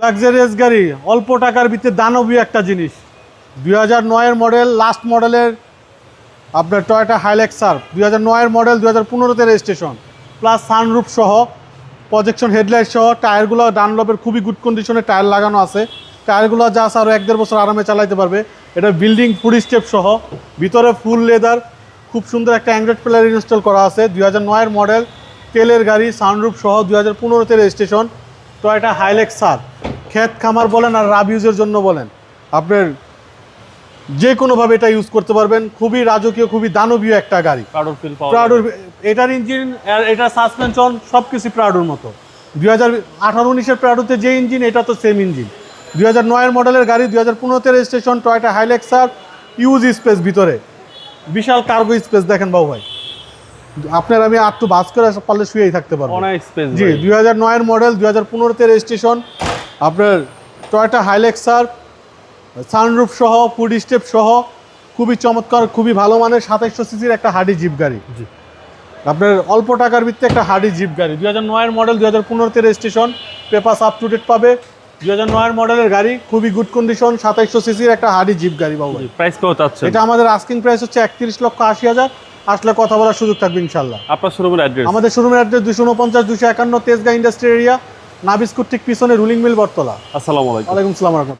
Luxurious গাড়ি অল্প টাকার ভিতরে দানবীয় একটা জিনিস। 2009-এর মডেল, লাস্ট মডেলের আপনার টয়োটা হাইলেক্সার। 2009-এর মডেল, 2015-তে রেজিস্ট্রেশন, প্লাস সানরুফ সহ, প্রজেকশন হেডলাইট সহ। টায়ারগুলো ডানলপের খুবই গুড কন্ডিশনে টায়ার লাগানো আছে। টায়ারগুলো যা আছে আরও 1-1.5 বছর আরামে চালাতে পারবে। এটা বিল্ডিং ফুড স্টেপ সহ, ভিতরে ফুল লেদার, খুব সুন্দর একটা অ্যান্ড্রয়েড প্লেয়ার ইনস্টল করা আছে। 2009-এর মডেল, তেলের গাড়ি, সানরুফ সহ, 2015-তে রেজিস্ট্রেশন, টয়োটা হাইলেক্সার। ক্ষেত খামার বলেন আর রাব ইউজের জন্য বলেন, আপনার যে কোনোভাবে এটা ইউজ করতে পারবেন। খুবই রাজকীয়, খুবই দানবীয় একটা গাড়ি। প্রাডোর এটার ইঞ্জিন, এটার সাসপেনশন সব কিছু প্রাডোর মতো। 2018-19-এর প্রাডোতে যে ইঞ্জিন, এটা তো সেম ইঞ্জিন। 2009-এর মডেলের গাড়ি, 2015-তে রেজিস্ট্রেশন, টয়োটা হাইলেক্সার। ইউজ স্পেস ভিতরে, বিশাল কার্গো স্পেস দেখেন বাবু ভাই। আপনার আমি একটু বাস করে পারলে শুয়েই থাকতে পারবো, অনেক স্পেস। জি, 2009-এর মডেল, 2015-তে রেজিস্ট্রেশন, আপনার টয়োটা হাইলেক্সার, সানরুফ সহ, ফুড স্টেপ সহ, খুবই চমৎকার, খুবই ভালো মানের 2700 সিসির একটা হার্ডি জিপ গাড়ি। আপনার অল্প টাকার ভিত্তিতে একটা হার্ডি জিপ গাড়ি। 2009-এর মডেল, 2015-তে registration, papers up to date পাবে। 2009-এর মডেলের গাড়ি, খুবই গুড কন্ডিশন, 2700 সিসির একটা হার্ডি জিপ গাড়ি বাবু। প্রাইস কত আছে? এটা আমাদের আস্কিং প্রাইস হচ্ছে 31,80,000। আসলে কথা বলার সুযোগ থাকবে ইনশাল্লাহ। আপনার শোরুমের অ্যাড্রেস? আমাদের শোরুমের অ্যাড্রেস 249-251 তেজগাঁ ইন্ডাস্ট্রি এরিয়া, নাবিস্কুট ঠিক পিছনে রুলিং মিল বটতলা। আসসালামু আলাইকুম। ওয়ালাইকুম আসসালাম।